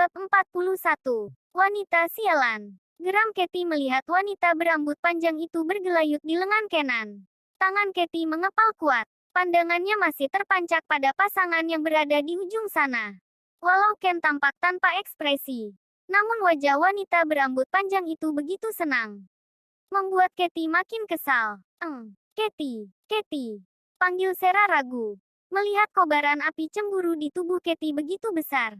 Bab 41. Wanita sialan. Geram Katie melihat wanita berambut panjang itu bergelayut di lengan Kenan. Tangan Katie mengepal kuat. Pandangannya masih terpancak pada pasangan yang berada di ujung sana. Walau Ken tampak tanpa ekspresi, namun wajah wanita berambut panjang itu begitu senang. Membuat Katie makin kesal. Katie. Panggil Sarah ragu. Melihat kobaran api cemburu di tubuh Katie begitu besar.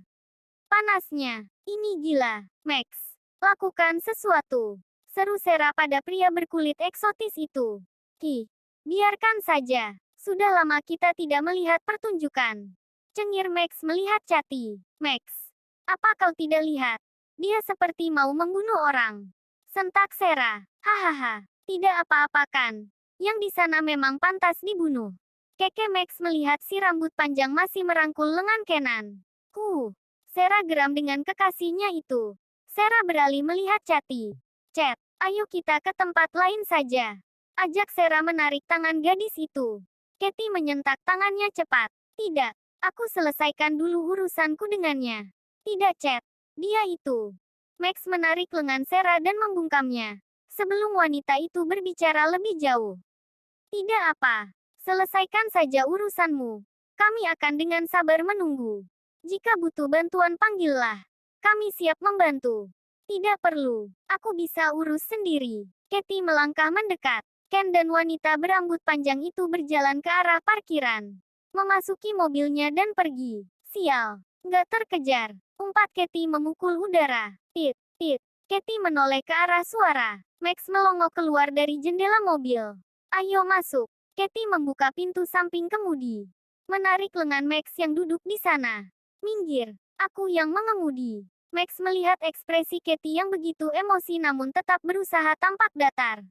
Panasnya. Ini gila. Max. Lakukan sesuatu. Seru Sarah pada pria berkulit eksotis itu. Biarkan saja. Sudah lama kita tidak melihat pertunjukan. Cengir Max melihat Cathy. Max. Apa kau tidak lihat? Dia seperti mau membunuh orang. Sentak Sarah. Hahaha. Tidak apa-apa kan. Yang di sana memang pantas dibunuh. Keke Max melihat si rambut panjang masih merangkul lengan Kenan. Sarah geram dengan kekasihnya itu. Sarah beralih melihat Cathy. Cat, ayo kita ke tempat lain saja. Ajak Sarah menarik tangan gadis itu. Katie menyentak tangannya cepat. Tidak, aku selesaikan dulu urusanku dengannya. Tidak Cat, dia itu. Max menarik lengan Sarah dan membungkamnya. Sebelum wanita itu berbicara lebih jauh. Tidak apa. Selesaikan saja urusanmu. Kami akan dengan sabar menunggu. Jika butuh bantuan panggillah. Kami siap membantu. Tidak perlu. Aku bisa urus sendiri. Katie melangkah mendekat. Ken dan wanita berambut panjang itu berjalan ke arah parkiran. Memasuki mobilnya dan pergi. Sial. Nggak terkejar. Umpat Katie memukul udara. Tit. Katie menoleh ke arah suara. Max melongo keluar dari jendela mobil. Ayo masuk. Katie membuka pintu samping kemudi. Menarik lengan Max yang duduk di sana. Minggir, aku yang mengemudi. Max melihat ekspresi Katie yang begitu emosi namun tetap berusaha tampak datar.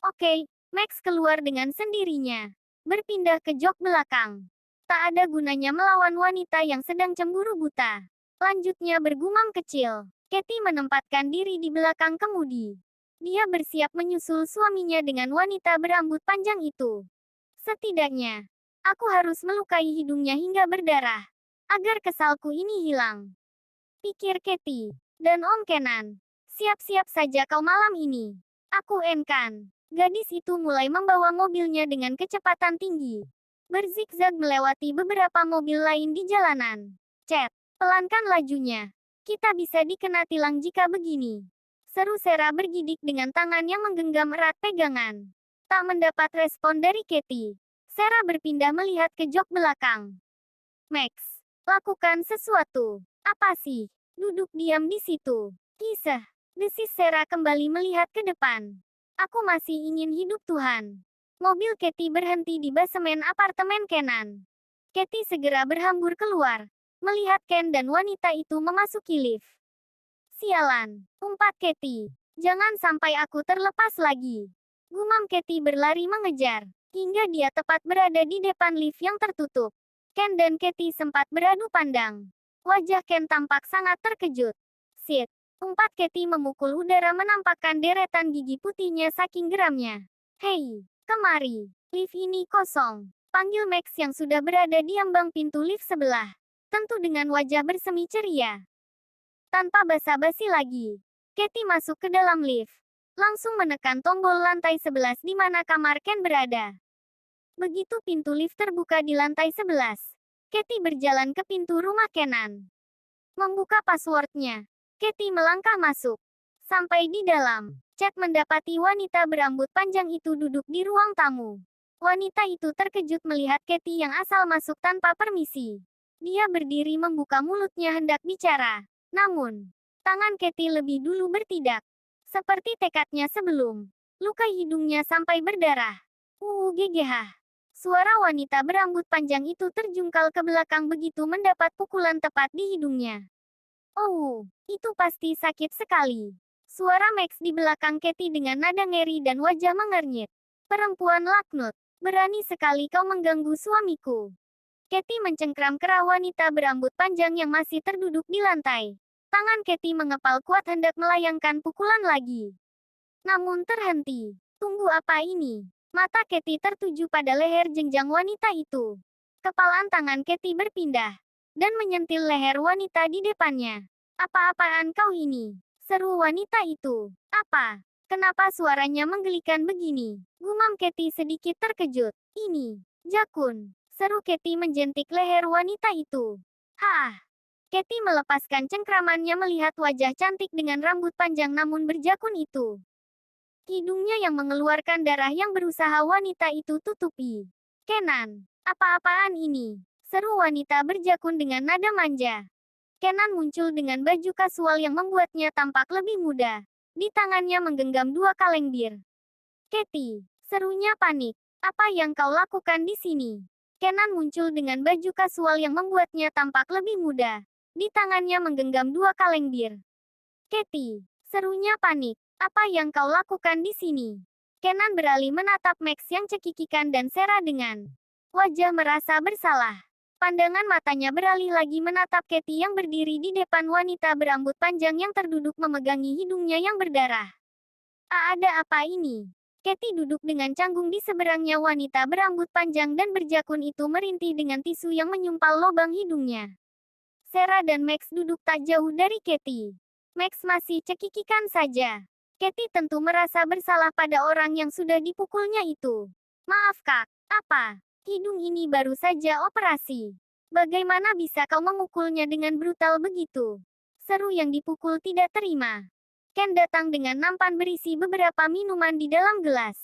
Oke, Max keluar dengan sendirinya. Berpindah ke jok belakang. Tak ada gunanya melawan wanita yang sedang cemburu buta. Lanjutnya bergumam kecil. Katie menempatkan diri di belakang kemudi. Dia bersiap menyusul suaminya dengan wanita berambut panjang itu. Setidaknya, aku harus melukai hidungnya hingga berdarah. Agar kesalku ini hilang. Pikir Katie. Dan Om Kenan. Siap-siap saja kau malam ini. Aku enkan. Gadis itu mulai membawa mobilnya dengan kecepatan tinggi. Berzigzag melewati beberapa mobil lain di jalanan. Cat, pelankan lajunya. Kita bisa dikena tilang jika begini. Seru Sarah bergidik dengan tangan yang menggenggam erat pegangan. Tak mendapat respon dari Katie. Sarah berpindah melihat ke jok belakang. Max, lakukan sesuatu. Apa sih? Duduk diam di situ. Desis Sarah kembali melihat ke depan. Aku masih ingin hidup Tuhan. Mobil Katie berhenti di basemen apartemen Kenan. Katie segera berhambur keluar. Melihat Ken dan wanita itu memasuki lift. Sialan, umpat Katie. Jangan sampai aku terlepas lagi. Gumam Katie berlari mengejar, hingga dia tepat berada di depan lift yang tertutup. Ken dan Katie sempat beradu pandang. Wajah Ken tampak sangat terkejut. Sit, umpat Katie memukul udara menampakkan deretan gigi putihnya saking geramnya. Hei, kemari. Lift ini kosong. Panggil Max yang sudah berada di ambang pintu lift sebelah. Tentu dengan wajah bersemi ceria. Tanpa basa-basi lagi, Katie masuk ke dalam lift. Langsung menekan tombol lantai 11 di mana kamar Ken berada. Begitu pintu lift terbuka di lantai 11, Katie berjalan ke pintu rumah Kenan. Membuka passwordnya, Katie melangkah masuk. Sampai di dalam, Chad mendapati wanita berambut panjang itu duduk di ruang tamu. Wanita itu terkejut melihat Katie yang asal masuk tanpa permisi. Dia berdiri membuka mulutnya hendak bicara. Namun, tangan Katie lebih dulu bertindak. Seperti tekadnya sebelum. Luka hidungnya sampai berdarah. GGH. Suara wanita berambut panjang itu terjungkal ke belakang begitu mendapat pukulan tepat di hidungnya. Itu pasti sakit sekali. Suara Max di belakang Katie dengan nada ngeri dan wajah mengernyit. Perempuan laknat, berani sekali kau mengganggu suamiku. Katie mencengkram kerah wanita berambut panjang yang masih terduduk di lantai. Tangan Katie mengepal kuat hendak melayangkan pukulan lagi. Namun terhenti. Tunggu apa ini? Mata Katie tertuju pada leher jenjang wanita itu. Kepalan tangan Katie berpindah. Dan menyentil leher wanita di depannya. Apa-apaan kau ini? Seru wanita itu. Apa? Kenapa suaranya menggelikan begini? Gumam Katy sedikit terkejut. Ini, Jakun. Seru Katy menjentik leher wanita itu. Hah! Katy melepaskan cengkramannya melihat wajah cantik dengan rambut panjang namun berjakun itu. Hidungnya yang mengeluarkan darah yang berusaha wanita itu tutupi. Kenan, apa-apaan ini? Seru wanita berjakun dengan nada manja. Kenan muncul dengan baju kasual yang membuatnya tampak lebih muda. Di tangannya menggenggam dua kaleng bir. Katy, serunya panik. Apa yang kau lakukan di sini? Kenan muncul dengan baju kasual yang membuatnya tampak lebih muda. Di tangannya menggenggam dua kaleng bir. Katy, serunya panik. Apa yang kau lakukan di sini? Kenan beralih menatap Max yang cekikikan dan Sarah dengan wajah merasa bersalah. Pandangan matanya beralih lagi menatap Katy yang berdiri di depan wanita berambut panjang yang terduduk memegangi hidungnya yang berdarah. Ada apa ini? Katy duduk dengan canggung di seberangnya wanita berambut panjang dan berjakun itu merintih dengan tisu yang menyumpal lubang hidungnya. Sarah dan Max duduk tak jauh dari Katy. Max masih cekikikan saja. Katy tentu merasa bersalah pada orang yang sudah dipukulnya itu. Maaf kak, apa? Hidung ini baru saja operasi. Bagaimana bisa kau memukulnya dengan brutal begitu? Seru yang dipukul tidak terima. Ken datang dengan nampan berisi beberapa minuman di dalam gelas.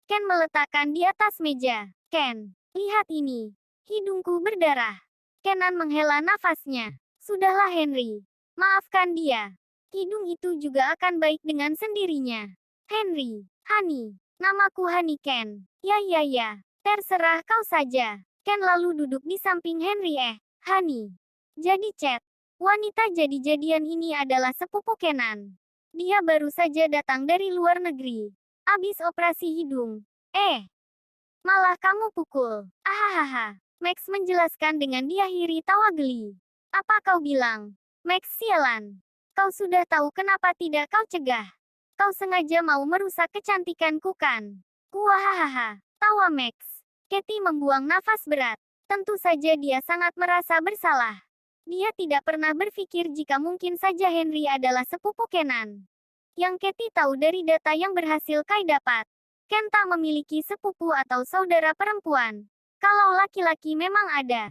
Ken meletakkan di atas meja. Ken, lihat ini. Hidungku berdarah. Kenan menghela nafasnya. Sudahlah Henry. Maafkan dia. Hidung itu juga akan baik dengan sendirinya. Henry, Hani. Namaku Hani Ken. Ya. Terserah kau saja. Ken lalu duduk di samping Henry. Hani. Jadi Chet. Wanita jadi-jadian ini adalah sepupu Kenan. Dia baru saja datang dari luar negeri. Abis operasi hidung. Malah kamu pukul. Ahahaha. Max menjelaskan dengan diakhiri tawa geli. Apa kau bilang? Max sialan. Kau sudah tahu kenapa tidak kau cegah. Kau sengaja mau merusak kecantikanku kan? Kuahahaha. Tawa Max. Katy membuang nafas berat. Tentu saja dia sangat merasa bersalah. Dia tidak pernah berpikir jika mungkin saja Henry adalah sepupu Kenan. Yang Katy tahu dari data yang berhasil Kai dapat. Ken tak memiliki sepupu atau saudara perempuan. Kalau laki-laki memang ada.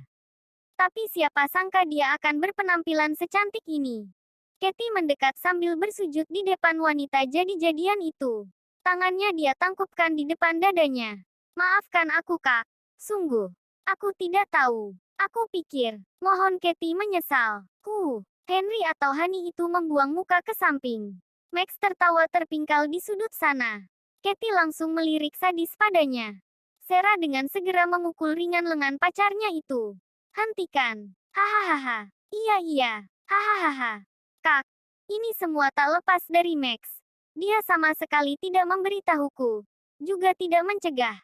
Tapi siapa sangka dia akan berpenampilan secantik ini. Katy mendekat sambil bersujud di depan wanita jadi-jadian itu. Tangannya dia tangkupkan di depan dadanya. Maafkan aku kak. Sungguh. Aku tidak tahu. Aku pikir. Mohon Katy menyesal. Henry atau Hani itu membuang muka ke samping. Max tertawa terpingkal di sudut sana. Katy langsung melirik sadis padanya. Sarah dengan segera memukul ringan lengan pacarnya itu. Hentikan. Hahaha. Iya. Hahaha. Kak. Ini semua tak lepas dari Max. Dia sama sekali tidak memberitahuku. Juga tidak mencegah.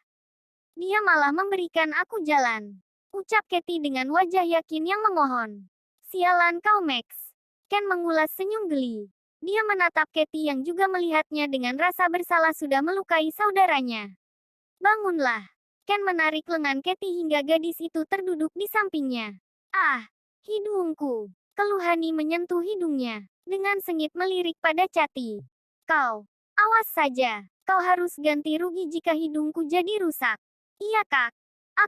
Dia malah memberikan aku jalan. Ucap Katy dengan wajah yakin yang memohon. Sialan kau Max. Ken mengulas senyum geli. Dia menatap Katy yang juga melihatnya dengan rasa bersalah sudah melukai saudaranya. Bangunlah. Ken menarik lengan Katy hingga gadis itu terduduk di sampingnya. Hidungku. Keluhani menyentuh hidungnya. Dengan sengit melirik pada Cathy. Kau. Awas saja. Kau harus ganti rugi jika hidungku jadi rusak. Iya kak.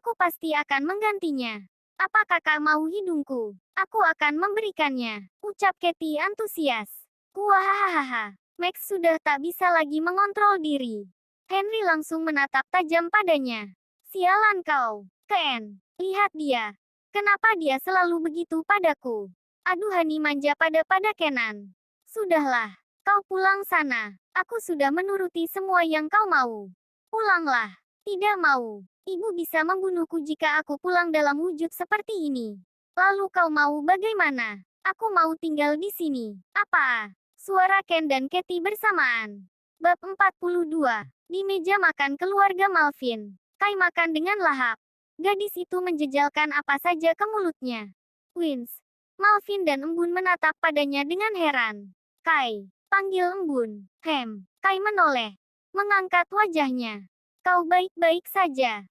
Aku pasti akan menggantinya. Apa kakak mau hidungku? Aku akan memberikannya. Ucap Katy antusias. Kuahahaha. Max sudah tak bisa lagi mengontrol diri. Henry langsung menatap tajam padanya. Sialan kau. Ken. Lihat dia. Kenapa dia selalu begitu padaku? Aduh Hani manja pada Kenan. Sudahlah. Kau pulang sana. Aku sudah menuruti semua yang kau mau. Pulanglah. Tidak mau. Ibu bisa membunuhku jika aku pulang dalam wujud seperti ini. Lalu kau mau bagaimana? Aku mau tinggal di sini. Apa? Suara Ken dan Katy bersamaan. Bab 42. Di meja makan keluarga Malvin. Kai makan dengan lahap. Gadis itu menjejalkan apa saja ke mulutnya. Wins. Malvin dan Embun menatap padanya dengan heran. Kai. Panggil Embun. Kai menoleh. Mengangkat wajahnya. Kau baik-baik saja.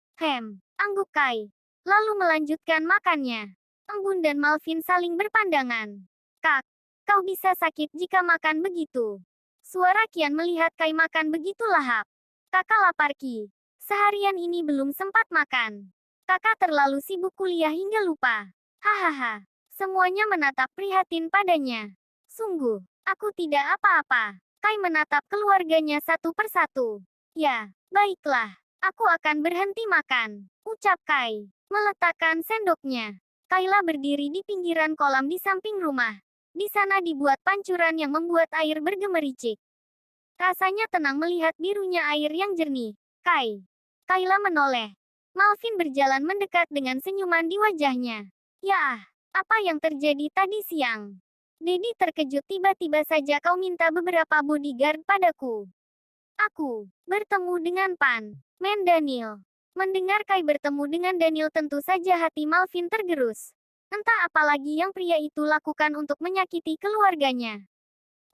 Angguk Kai. Lalu melanjutkan makannya. Embun dan Malvin saling berpandangan. Kak. Kau bisa sakit jika makan begitu. Suara Qian melihat Kai makan begitu lahap. Kakak lapar Ki. Seharian ini belum sempat makan. Kakak terlalu sibuk kuliah hingga lupa. Hahaha. Semuanya menatap prihatin padanya. Sungguh, aku tidak apa-apa. Kai menatap keluarganya satu persatu. Ya, baiklah. Aku akan berhenti makan. Ucap Kai. Meletakkan sendoknya. Kayla berdiri di pinggiran kolam di samping rumah. Di sana dibuat pancuran yang membuat air bergemericik. Rasanya tenang melihat birunya air yang jernih. Kayla menoleh. Malvin berjalan mendekat dengan senyuman di wajahnya. Ya, apa yang terjadi tadi siang? Dedi terkejut tiba-tiba saja kau minta beberapa bodyguard padaku. Aku bertemu dengan Man Daniel. Mendengar Kai bertemu dengan Daniel tentu saja hati Malvin tergerus. Entah apa lagi yang pria itu lakukan untuk menyakiti keluarganya.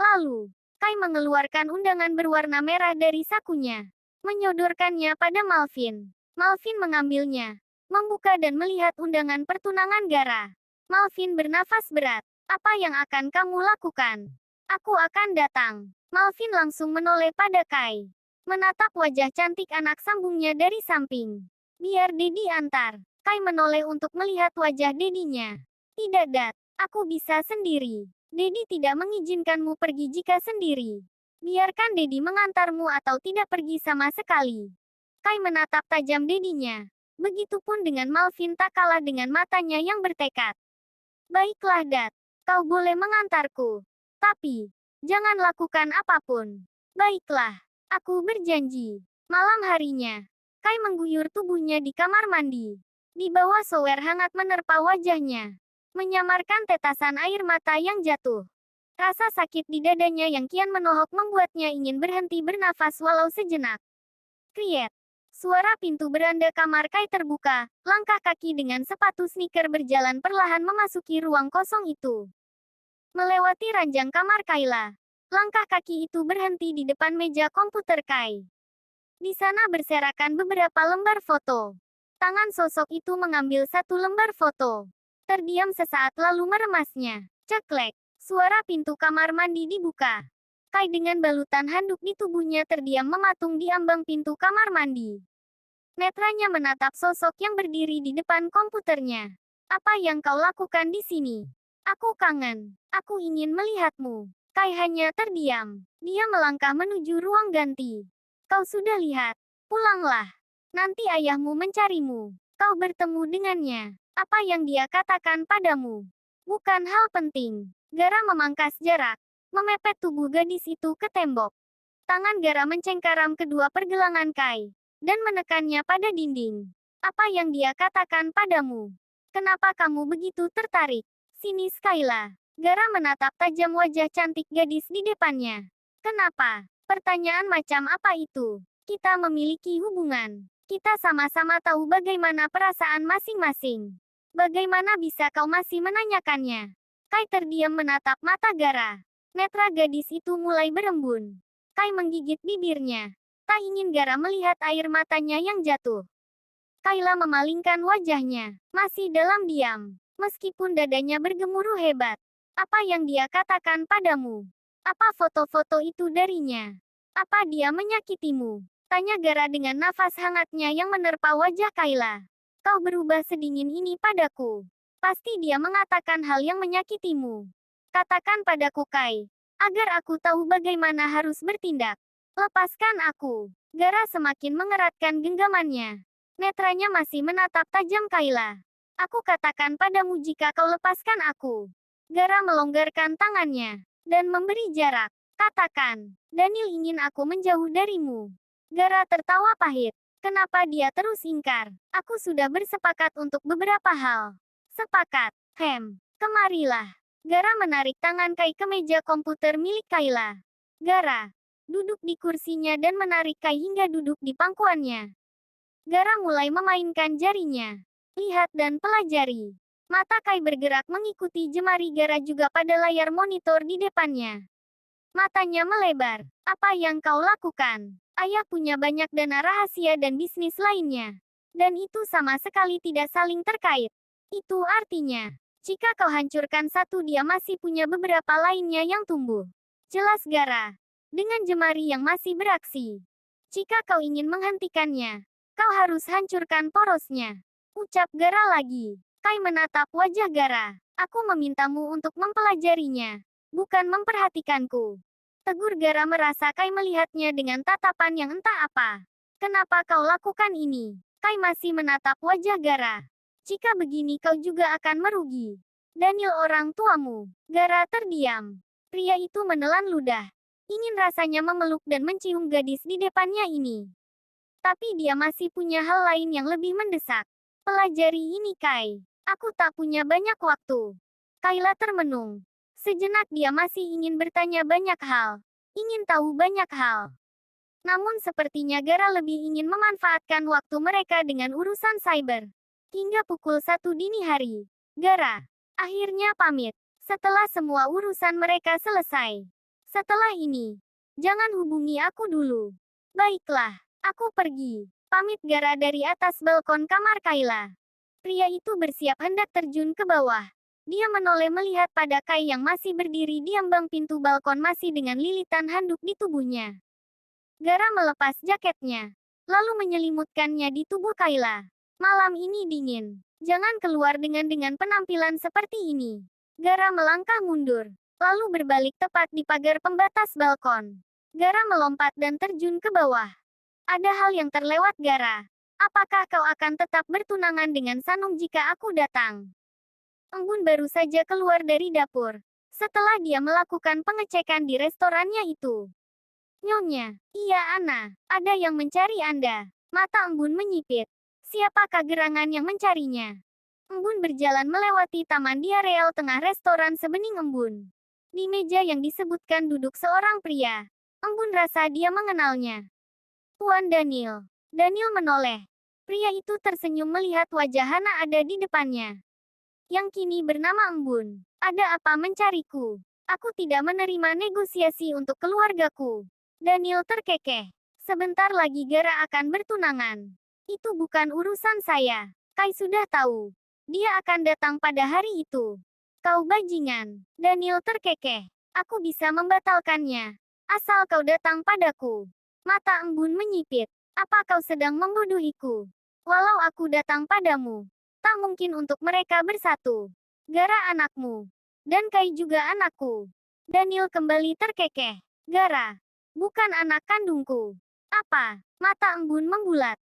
Lalu, Kai mengeluarkan undangan berwarna merah dari sakunya. Menyodorkannya pada Malvin. Malvin mengambilnya. Membuka dan melihat undangan pertunangan Gara. Malvin bernafas berat. Apa yang akan kamu lakukan? Aku akan datang. Malvin langsung menoleh pada Kai. Menatap wajah cantik anak sambungnya dari samping. Biar Dedi antar. Kai menoleh untuk melihat wajah Dedinya. Tidak Dat, aku bisa sendiri. Dedi tidak mengizinkanmu pergi jika sendiri. Biarkan Dedi mengantarmu atau tidak pergi sama sekali. Kai menatap tajam Dedinya. Begitupun dengan Malvin tak kalah dengan matanya yang bertekad. Baiklah Dat, kau boleh mengantarku. Tapi, jangan lakukan apapun. Baiklah, aku berjanji. Malam harinya, Kai mengguyur tubuhnya di kamar mandi. Di bawah shower hangat menerpa wajahnya. Menyamarkan tetasan air mata yang jatuh. Rasa sakit di dadanya yang kian menohok membuatnya ingin berhenti bernafas walau sejenak. Kriet. Suara pintu beranda kamar Kai terbuka. Langkah kaki dengan sepatu sneaker berjalan perlahan memasuki ruang kosong itu. Melewati ranjang kamar Kayla. Langkah kaki itu berhenti di depan meja komputer Kai. Di sana berserakan beberapa lembar foto. Tangan sosok itu mengambil satu lembar foto. Terdiam sesaat lalu meremasnya. Ceklek. Suara pintu kamar mandi dibuka. Kai dengan balutan handuk di tubuhnya terdiam mematung di ambang pintu kamar mandi. Netranya menatap sosok yang berdiri di depan komputernya. Apa yang kau lakukan di sini? Aku kangen. Aku ingin melihatmu. Kai hanya terdiam. Dia melangkah menuju ruang ganti. Kau sudah lihat. Pulanglah. Nanti ayahmu mencarimu. Kau bertemu dengannya. Apa yang dia katakan padamu? Bukan hal penting. Gara memangkas jarak. Memepet tubuh gadis itu ke tembok. Tangan Gara mencengkaram kedua pergelangan Kai. Dan menekannya pada dinding. Apa yang dia katakan padamu? Kenapa kamu begitu tertarik? Sinis Kayla. Gara menatap tajam wajah cantik gadis di depannya. Kenapa? Pertanyaan macam apa itu? Kita memiliki hubungan. Kita sama-sama tahu bagaimana perasaan masing-masing. Bagaimana bisa kau masih menanyakannya? Kai terdiam menatap mata Gara. Netra gadis itu mulai berembun. Kai menggigit bibirnya. Tak ingin Gara melihat air matanya yang jatuh. Kayla memalingkan wajahnya. Masih dalam diam. Meskipun dadanya bergemuruh hebat. Apa yang dia katakan padamu? Apa foto-foto itu darinya? Apa dia menyakitimu? Tanya Gara dengan nafas hangatnya yang menerpa wajah Kayla. Kau berubah sedingin ini padaku. Pasti dia mengatakan hal yang menyakitimu. Katakan padaku Kai. Agar aku tahu bagaimana harus bertindak. Lepaskan aku. Gara semakin mengeratkan genggamannya. Netranya masih menatap tajam Kayla. Aku katakan padamu jika kau lepaskan aku. Gara melonggarkan tangannya. Dan memberi jarak. Katakan. Daniel ingin aku menjauh darimu. Gara tertawa pahit. Kenapa dia terus ingkar? Aku sudah bersepakat untuk beberapa hal. Sepakat. Kemarilah. Gara menarik tangan Kai ke meja komputer milik Kayla. Gara duduk di kursinya dan menarik Kai hingga duduk di pangkuannya. Gara mulai memainkan jarinya. Lihat dan pelajari. Mata Kai bergerak mengikuti jemari Gara juga pada layar monitor di depannya. Matanya melebar. Apa yang kau lakukan? Ayah punya banyak dana rahasia dan bisnis lainnya. Dan itu sama sekali tidak saling terkait. Itu artinya, Jika kau hancurkan satu, dia masih punya beberapa lainnya yang tumbuh. Jelas Gara. Dengan jemari yang masih beraksi. Jika kau ingin menghentikannya, kau harus hancurkan porosnya. Ucap Gara lagi. Kai menatap wajah Gara. Aku memintamu untuk mempelajarinya, bukan memperhatikanku. Tegur Gara merasa Kai melihatnya dengan tatapan yang entah apa. Kenapa kau lakukan ini? Kai masih menatap wajah Gara. Jika begini kau juga akan merugi. Daniel orang tuamu. Gara terdiam. Pria itu menelan ludah. Ingin rasanya memeluk dan mencium gadis di depannya ini. Tapi dia masih punya hal lain yang lebih mendesak. Pelajari ini Kai. Aku tak punya banyak waktu. Kayla termenung. Sejenak dia masih ingin bertanya banyak hal. Ingin tahu banyak hal. Namun sepertinya Gara lebih ingin memanfaatkan waktu mereka dengan urusan cyber. Hingga pukul 1 dini hari, Gara akhirnya pamit. Setelah semua urusan mereka selesai. Setelah ini, jangan hubungi aku dulu. Baiklah, aku pergi. Pamit Gara dari atas balkon kamar Kayla. Pria itu bersiap hendak terjun ke bawah. Dia menoleh melihat pada Kai yang masih berdiri di ambang pintu balkon masih dengan lilitan handuk di tubuhnya. Gara melepas jaketnya, lalu menyelimutkannya di tubuh Kayla. Malam ini dingin. Jangan keluar dengan penampilan seperti ini. Gara melangkah mundur, lalu berbalik tepat di pagar pembatas balkon. Gara melompat dan terjun ke bawah. Ada hal yang terlewat Gara. Apakah kau akan tetap bertunangan dengan Sanung jika aku datang? Embun baru saja keluar dari dapur. Setelah dia melakukan pengecekan di restorannya itu. Nyonya, iya Ana, ada yang mencari Anda. Mata Embun menyipit. Siapakah gerangan yang mencarinya? Embun berjalan melewati taman di areal tengah restoran sebening Embun. Di meja yang disebutkan duduk seorang pria. Embun rasa dia mengenalnya. Tuan Daniel. Daniel menoleh. Pria itu tersenyum melihat wajah Hana ada di depannya. Yang kini bernama Embun. Ada apa mencariku? Aku tidak menerima negosiasi untuk keluargaku. Daniel terkekeh. Sebentar lagi Gara akan bertunangan. Itu bukan urusan saya. Kai sudah tahu. Dia akan datang pada hari itu. Kau bajingan. Daniel terkekeh. Aku bisa membatalkannya. Asal kau datang padaku. Mata Embun menyipit. Apa kau sedang membodohiku? Walau aku datang padamu, tak mungkin untuk mereka bersatu. Gara anakmu. Dan Kai juga anakku. Daniel kembali terkekeh. Gara. Bukan anak kandungku. Apa? Mata Embun membulat.